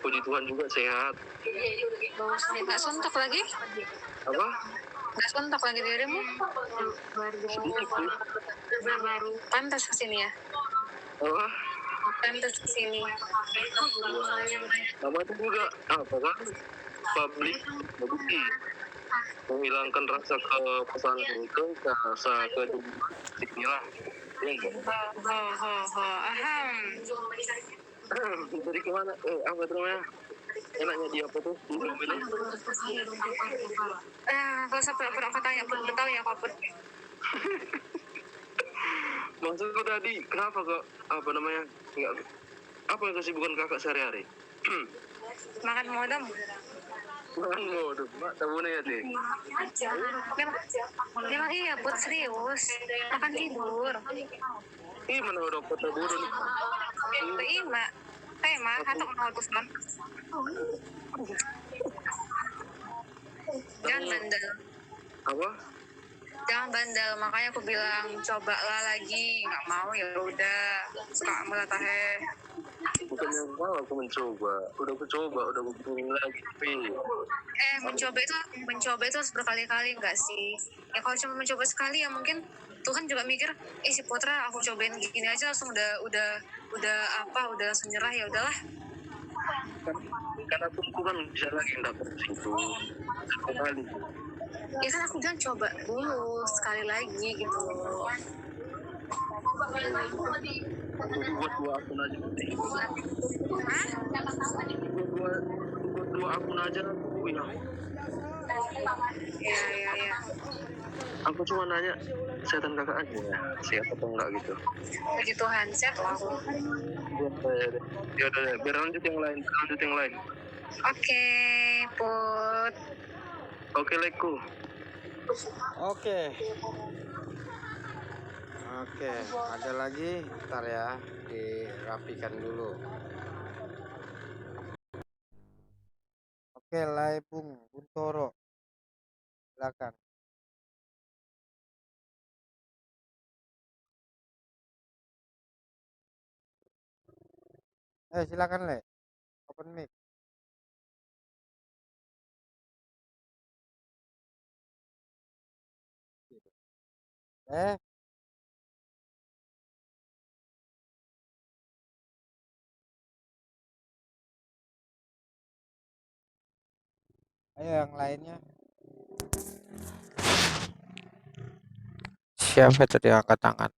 puji Tuhan juga sehat. Bagus nih, nggak suntuk lagi? Apa? Nggak suntuk lagi dirimu? Sedikit sih. Pantas kesini ya? Apa? Pantas kesini. Sama itu juga apa kan? Publik bukti menghilangkan rasa kepesan itu, rasa inilah. Aham. Jadi kemana? Apa itu namanya? Enaknya dia apa tuh? Kalau sampai aku tanya pun tahu ya apapun. Maksudku tadi kenapa kok apa namanya? Enggak, apa yang kesibukan kakak sehari-hari? Makan modem. Makan modem, mak tahunya ya deh. Memang iya, Put, serius. Makan tidur. Ih, mana udah kota bodoh nih. Mak. Mak, atau mau Gusman? Jangan bandel. Apa? Jangan bandel, makanya aku bilang cobalah lagi. Nggak mau ya udah. Suka mulut tahe. Bukan yang mau aku mencoba. Udah aku coba, udah aku bikin lagi. Mencoba itu harus berkali-kali nggak sih? Ya kalau cuma mencoba sekali ya mungkin Tuhan juga mikir, si Putra aku cobain gini aja langsung udah langsung nyerah, ya udahlah. Karena aku kan bisa lagi dapat situ sekali. Ya kan aku bilang coba dulu sekali lagi gitu. Aku buat dua akun aja. Hah? Buat dua akun aja aku bilang. Ya. Aku cuma nanya kesehatan kakak aja ya, sehat atau enggak gitu. Puji Tuhan, sehat lah aku. Ya udah, biar lanjut yang lain. Oke, Put. Oke, Leku. Oke, ada lagi, ntar ya, dirapikan dulu. Oke, Lai Bung Buntoro, silakan. Silakan Le, open mic. Ayo yang lainnya. Siapa tadi angkat tangan?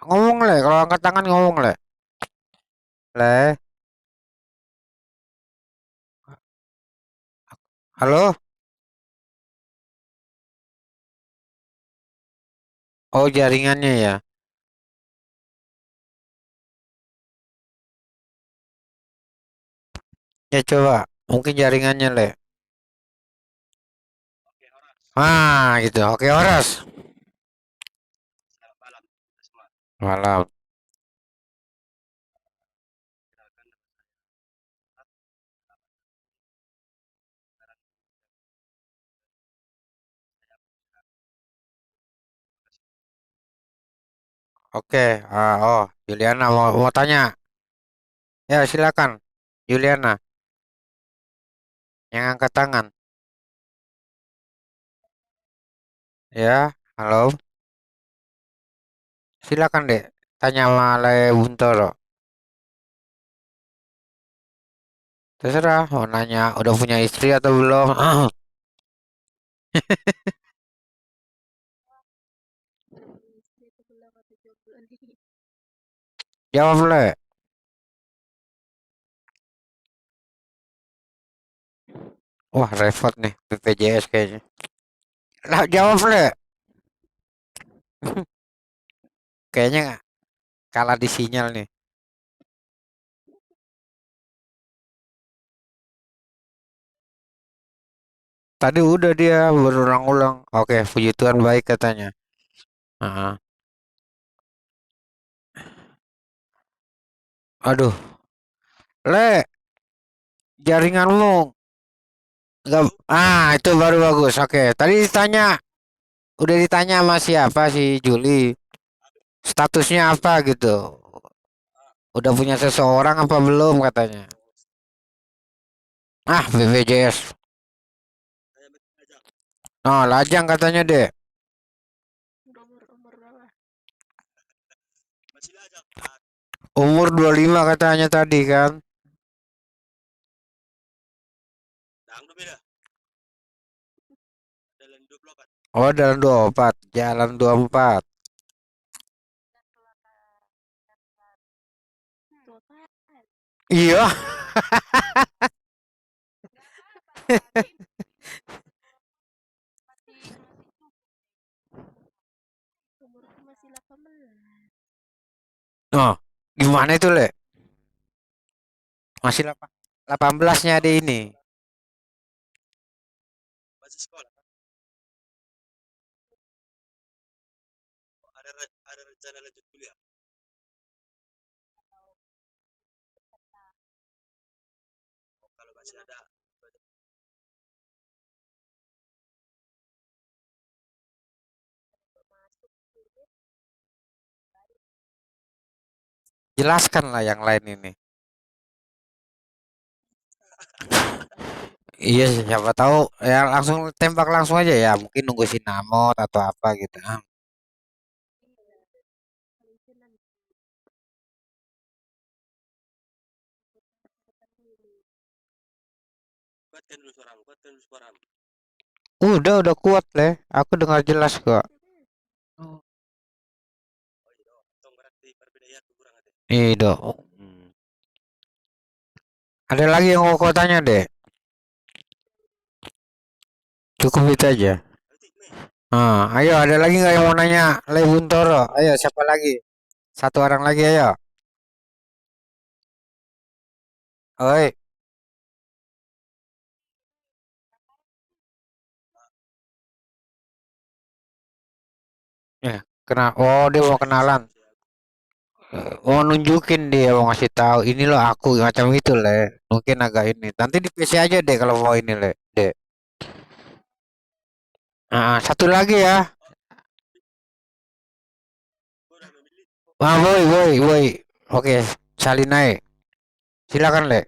Ngomong Le, kalau angkat tangan ngomong Le. Halo? Oh, jaringannya ya. Ya coba, mungkin jaringannya Le. Gitu. Oke, Horas. Malam. Oke, Juliana mau tanya. Ya, silakan. Juliana, yang angkat tangan. Ya, halo. Silakan, Dek. Tanya sama Le Buntoro. Terserah, mau nanya udah punya istri atau belum. Jawab, Le. Wah, repot nih BPJS kayaknya. Lah, jawab, Le. Kayaknya kalah di sinyal nih. Tadi udah dia berulang-ulang. Oke, puji Tuhan baik katanya. Aduh, Le, jaringanmu nggak. Itu baru bagus. Oke, tadi udah ditanya sama siapa si Juli? Statusnya apa gitu? Udah punya seseorang apa belum katanya. Ah, BPJS. Oh, lajang katanya, Dek. Umur berapa? Umur 25 katanya tadi kan. Oh, jalan 24, jalan 24. Tua kan? Iya. Umurku masih 18. Oh, gimana itu, Le? Masih 18-nya ada ini. Jelaskanlah yang lain ini. Iya sih, siapa tahu ya langsung tembak langsung aja ya. Mungkin nunggu sinamot atau apa gitu. Ah. Udah kuat, Le. Aku dengar jelas kok. Oh. Iya, dong. Ada lagi yang mau kau tanya, Dek? Cukup itu aja. Ayo, ada lagi nggak yang mau nanya? Le Buntoro. Ayo, siapa lagi? Satu orang lagi, ayo. Oi, ya, Oh, dia mau kenalan. Oh, nunjukin dia mau ngasih tahu. Ini loh aku macam itu, Le. Mungkin agak ini. Nanti di PC aja deh kalau mau ini, Le. Dek. Satu lagi ya. Boy. Oke, salin naik. Silakan, Le.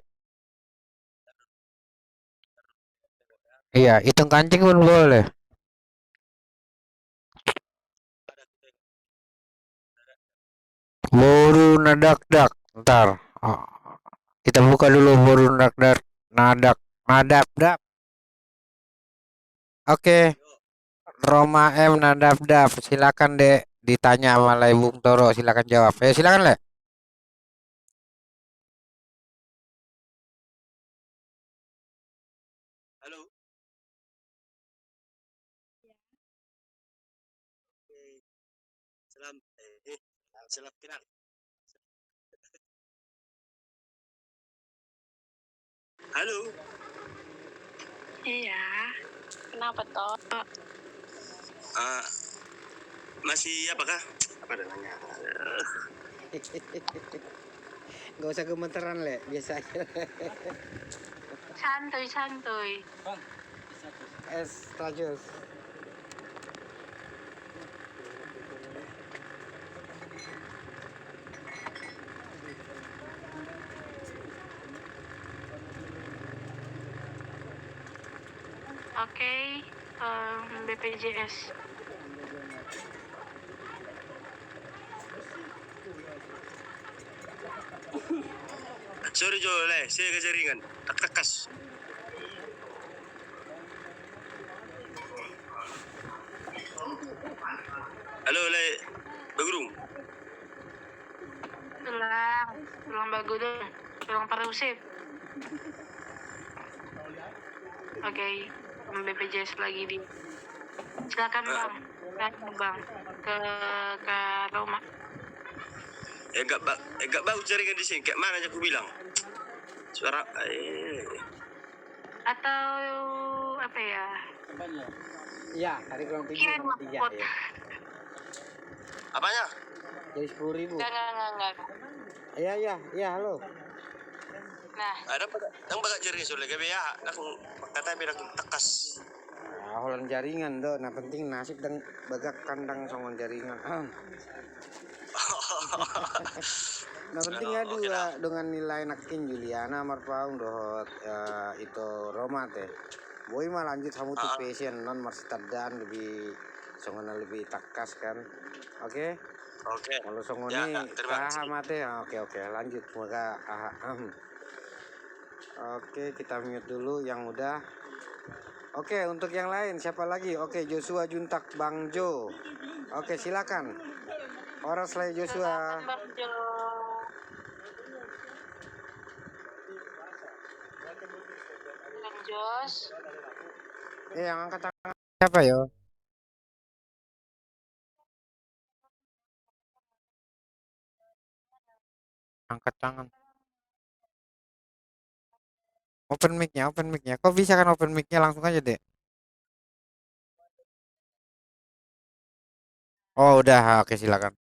Iya, hitung kancing pun boleh. Boru nadak dak. Ntar. Ah, kita buka dulu boru nadak dak. Nadak dak. Oke, Roma M nadab dap. Silakan, Dek. Ditanya sama Le Bung Toro, silakan jawab. Silakan, Le. Iya. Kenapa toh? Masih apakah? Apa namanya? Gak usah gemeteran, Le. Biasa aja. Santuy. Es tajus. Oke, BPJS. Sorry Jo, saya kejaringan. Tekas. Halo, Bagrung. Tulang bagudung, tulang parusip. Oke, BPJS lagi di. Silakan bang, ke rumah. Enggak bagus jaringan di sini. Kayak mana aja aku bilang. Suara Atau apa ya? Iya, hari kurang 7 Kirim sama 3 pot. ya. apanya? Jadi 10.000. Enggak. Iya, halo. Nah, Ada yang baga jaringan sudah ya. Aku kata bilang tekas. Holan jaringan do, nah penting nasib dan bagak kandang songon jaringan. Nah penting ya Oke dua nah. dengan nilai nakin Juliana marpaung dohot itu Roma teh. Boy mah lanjut kamu tuh Heeh. passion non masih tadan lebih songona lebih takas kan. Oke. Oke. Kalau Ya, songoni terima taha kasih. mate. Oke lanjut semoga Oke kita mute dulu yang udah. Oke untuk yang lain siapa lagi? Oke Joshua Juntak Bang Jo. Oke silakan. Orang selain Joshua. Bang Jo. Bang Jos. Yang angkat tangan siapa yo? Angkat tangan. Open mic-nya. Kok bisa kan open mic-nya langsung aja deh. Oh udah, oke silakan.